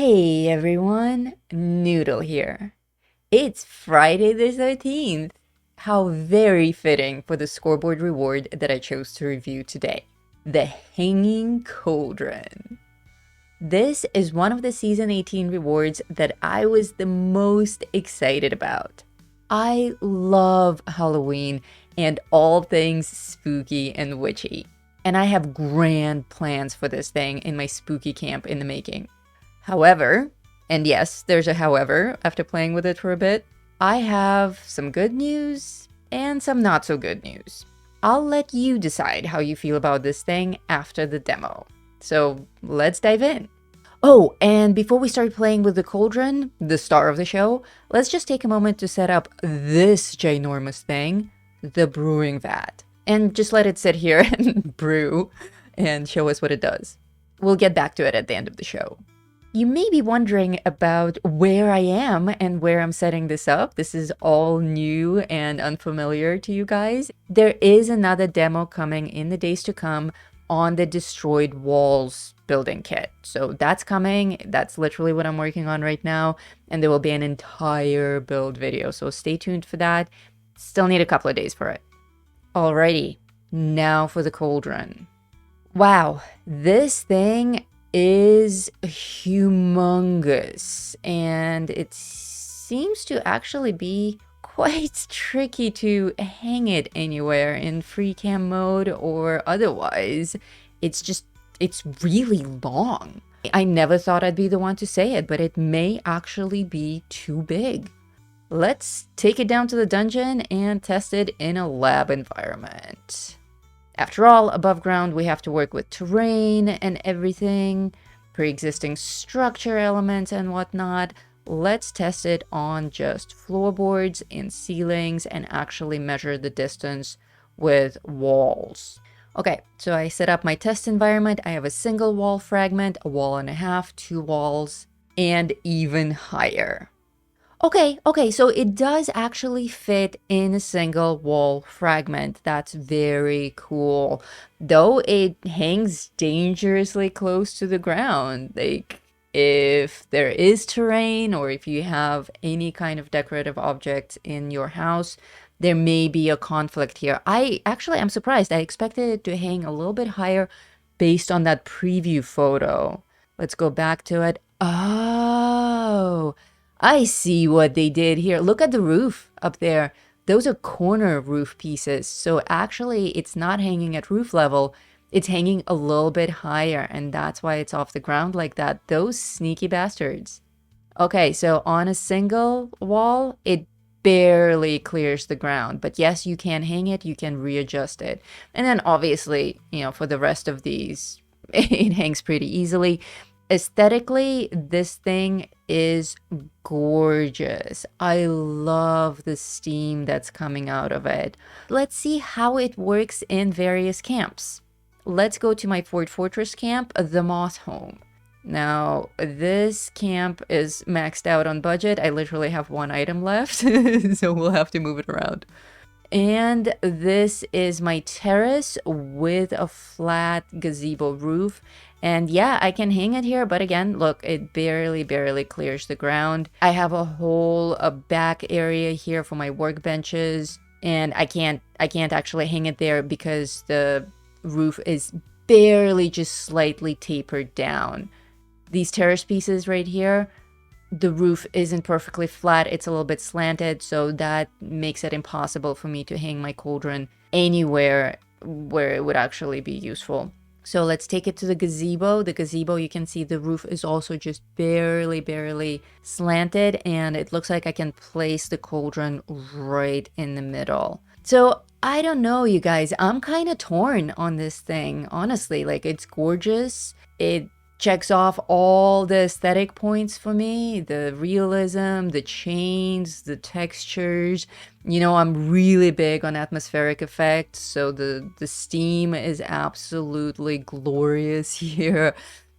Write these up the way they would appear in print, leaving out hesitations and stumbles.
Hey everyone, Noodle here. It's Friday the 13th. How very fitting for the scoreboard reward that I chose to review today. The Hanging Cauldron. This is one of the Season 18 rewards that I was the most excited about. I love Halloween and all things spooky and witchy. And I have grand plans for this thing in my spooky camp in the making. However, and yes, there's a however after playing with it for a bit, I have some good news and some not so good news. I'll let you decide how you feel about this thing after the demo. So let's dive in. Oh, and before we start playing with the Cauldron, the star of the show, let's just take a moment to set up this ginormous thing, the brewing vat. And just let it sit here and brew and show us what it does. We'll get back to it at the end of the show. You may be wondering about where I am and where I'm setting this up. This is all new and unfamiliar to you guys. There is another demo coming in the days to come on the Destroyed Walls building kit. So that's coming. That's literally what I'm working on right now. And there will be an entire build video. So stay tuned for that. Still need a couple of days for it. Alrighty, now for the Cauldron. Wow, this thing is humongous, and it seems to actually be quite tricky to hang it anywhere in free cam mode or otherwise. It's really long. I never thought I'd be the one to say it, but it may actually be too big. Let's take it down to the dungeon and test it in a lab environment. After all, above ground, we have to work with terrain and everything, pre-existing structure elements and whatnot. Let's test it on just floorboards and ceilings and actually measure the distance with walls. Okay, so I set up my test environment. I have a single wall fragment, a wall and a half, two walls, and even higher. Okay, so it does actually fit in a single wall fragment. That's very cool. Though it hangs dangerously close to the ground. Like, if there is terrain or if you have any kind of decorative objects in your house, there may be a conflict here. I'm surprised. I expected it to hang a little bit higher based on that preview photo. Let's go back to it. Oh, I see what they did here. Look at the roof up there. Those are corner roof pieces. So actually, it's not hanging at roof level. It's hanging a little bit higher, and that's why it's off the ground like that. Those sneaky bastards. Okay, so on a single wall, it barely clears the ground. But yes, you can hang it. You can readjust it. And then obviously, for the rest of these, it hangs pretty easily. Aesthetically, this thing is gorgeous. I love the steam that's coming out of it. Let's see how it works in various camps. Let's go to my Fort Fortress camp, the Moth Home. Now, this camp is maxed out on budget. I literally have one item left, so we'll have to move it around. And this is my terrace with a flat gazebo roof. And yeah, I can hang it here, but again, look, it barely clears the ground. I have a whole back area here for my workbenches, and I can't actually hang it there because the roof is barely just slightly tapered down. These terrace pieces right here, the roof isn't perfectly flat. It's a little bit slanted, so that makes it impossible for me to hang my cauldron anywhere where it would actually be useful. So let's take it to the gazebo. The gazebo, you can see the roof is also just barely slanted, and it looks like I can place the cauldron right in the middle. So I don't know, you guys. I'm kind of torn on this thing, honestly. Like, it's gorgeous. It checks off all the aesthetic points for me, the realism, the chains, the textures. I'm really big on atmospheric effects, so the steam is absolutely glorious here.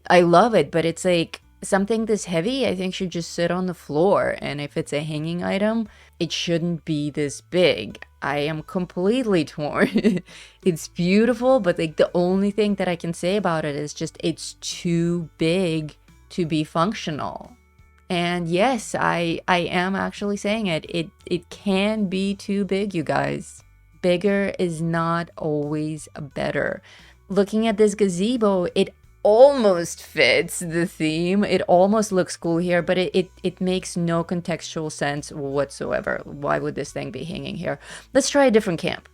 I love it, but it's like something this heavy, I think, should just sit on the floor, and if it's a hanging item, it shouldn't be this big. I am completely torn. It's beautiful, but like the only thing that I can say about it is just it's too big to be functional. And yes, I am actually saying it. It can be too big, you guys. Bigger is not always better. Looking at this gazebo, it almost fits the theme. It almost looks cool here, but it makes no contextual sense whatsoever. Why would this thing be hanging here? Let's try a different camp.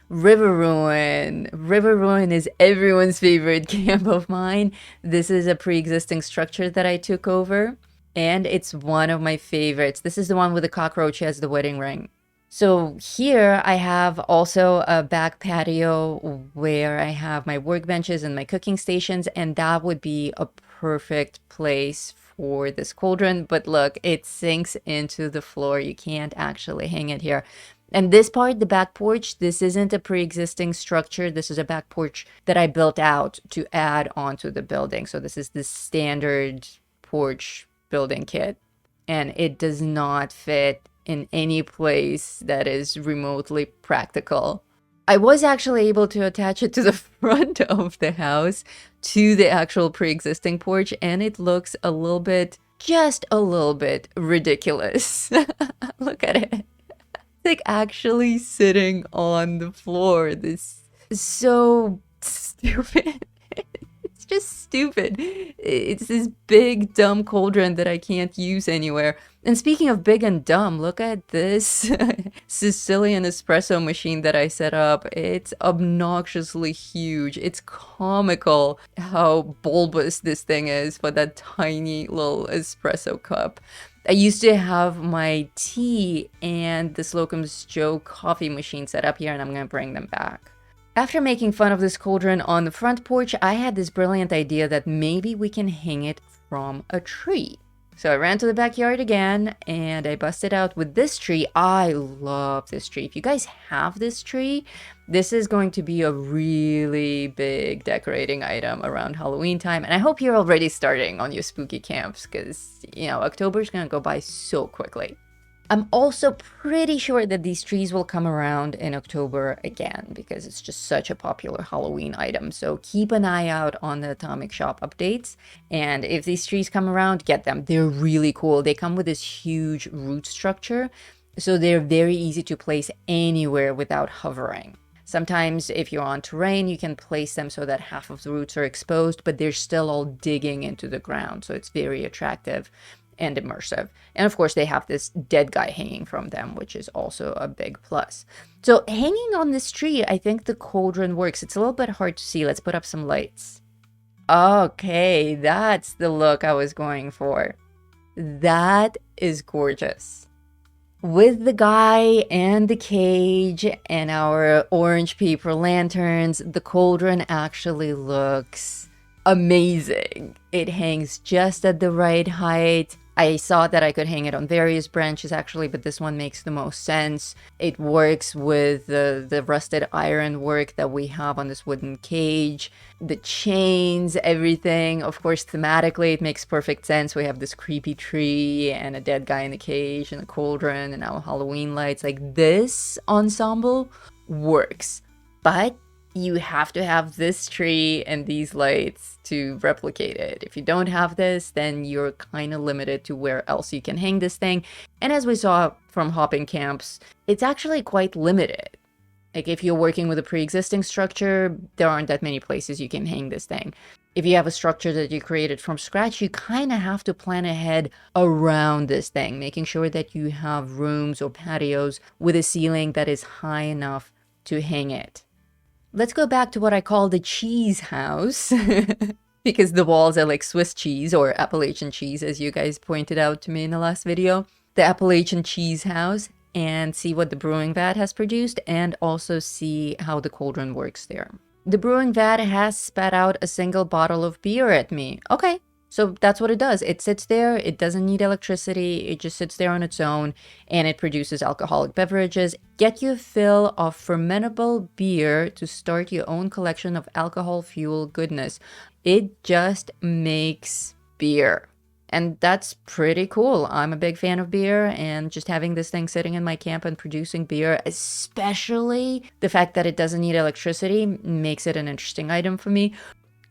River Ruin. River Ruin is everyone's favorite camp of mine. This is a pre-existing structure that I took over, and it's one of my favorites. This is the one with the cockroach as the wedding ring. So here I have also a back patio where I have my workbenches and my cooking stations, and that would be a perfect place for this cauldron. But look, it sinks into the floor. You can't actually hang it here. And this part, the back porch, this isn't a pre-existing structure. This is a back porch that I built out to add onto the building. So this is the standard porch building kit, and it does not fit in any place that is remotely practical. I was actually able to attach it to the front of the house to the actual pre-existing porch, and it looks a little bit, just a little bit ridiculous. Look at it. Like actually sitting on the floor. This is so stupid. It's just stupid. It's this big dumb cauldron that I can't use anywhere. And speaking of big and dumb, look at this Sicilian espresso machine that I set up. It's obnoxiously huge. It's comical how bulbous this thing is for that tiny little espresso cup. I used to have my tea and the Slocum's Joe coffee machine set up here, and I'm going to bring them back. After making fun of this cauldron on the front porch, I had this brilliant idea that maybe we can hang it from a tree. So I ran to the backyard again, and I busted out with this tree. I love this tree. If you guys have this tree, this is going to be a really big decorating item around Halloween time. And I hope you're already starting on your spooky camps, because, you know, October is going to go by so quickly. I'm also pretty sure that these trees will come around in October again, because it's just such a popular Halloween item. So keep an eye out on the Atomic Shop updates. And if these trees come around, get them. They're really cool. They come with this huge root structure, so they're very easy to place anywhere without hovering. Sometimes if you're on terrain, you can place them so that half of the roots are exposed, but they're still all digging into the ground. So it's very attractive and immersive. And of course, they have this dead guy hanging from them, which is also a big plus. So hanging on this tree, I think the cauldron works. It's a little bit hard to see. Let's put up some lights. Okay, that's the look I was going for. That is gorgeous. With the guy and the cage and our orange paper lanterns, the cauldron actually looks amazing. It hangs just at the right height. I saw that I could hang it on various branches actually, but this one makes the most sense. It works with the rusted iron work that we have on this wooden cage, the chains, everything. Of course, thematically, it makes perfect sense. We have this creepy tree and a dead guy in the cage and a cauldron and our Halloween lights. Like, this ensemble works, but you have to have this tree and these lights to replicate it. If you don't have this, then you're kind of limited to where else you can hang this thing. And as we saw from hopping camps, it's actually quite limited. Like, if you're working with a pre-existing structure, there aren't that many places you can hang this thing. If you have a structure that you created from scratch, you kind of have to plan ahead around this thing, making sure that you have rooms or patios with a ceiling that is high enough to hang it. Let's go back to what I call the cheese house, because the walls are like Swiss cheese or Appalachian cheese, as you guys pointed out to me in the last video. The Appalachian cheese house, and see what the brewing vat has produced, and also see how the cauldron works there. The brewing vat has spat out a single bottle of beer at me. Okay, so that's what it does. It sits there, it doesn't need electricity, it just sits there on its own, and it produces alcoholic beverages. Get your fill of fermentable beer to start your own collection of alcohol-fueled goodness. It just makes beer. And that's pretty cool. I'm a big fan of beer, and just having this thing sitting in my camp and producing beer, especially the fact that it doesn't need electricity, makes it an interesting item for me.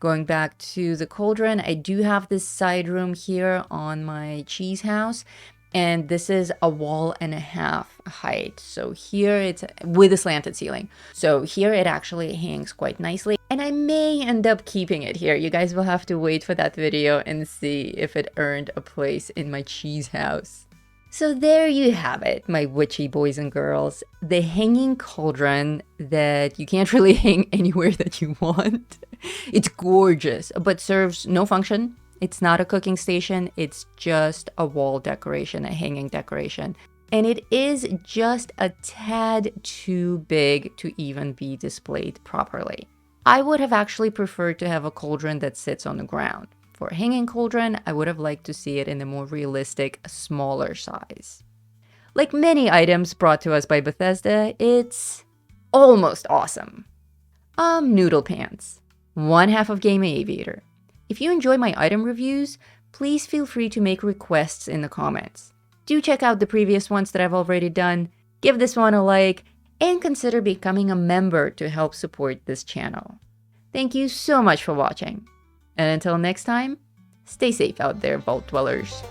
Going back to the Cauldron, I do have this side room here on my cheese house. And this is a wall and a half height. So here it's with a slanted ceiling. So here it actually hangs quite nicely. And I may end up keeping it here. You guys will have to wait for that video and see if it earned a place in my cheese house. So there you have it, my witchy boys and girls. The hanging cauldron that you can't really hang anywhere that you want. It's gorgeous, but serves no function. It's not a cooking station, it's just a wall decoration, a hanging decoration. And it is just a tad too big to even be displayed properly. I would have actually preferred to have a cauldron that sits on the ground. For a hanging cauldron, I would have liked to see it in a more realistic, smaller size. Like many items brought to us by Bethesda, it's almost awesome. Noodle pants. One half of Game Aviator. If you enjoy my item reviews, please feel free to make requests in the comments. Do check out the previous ones that I've already done, give this one a like, and consider becoming a member to help support this channel. Thank you so much for watching. And until next time, stay safe out there, Vault Dwellers.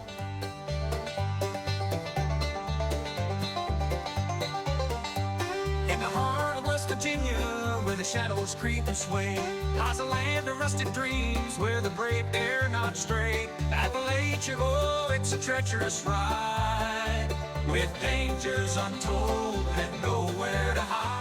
In the heart of West Virginia, where the shadows creep and sway, lies a land of rusted dreams, where the brave dare not stray. Appalachia, oh, it's a treacherous ride, with dangers untold and nowhere to hide.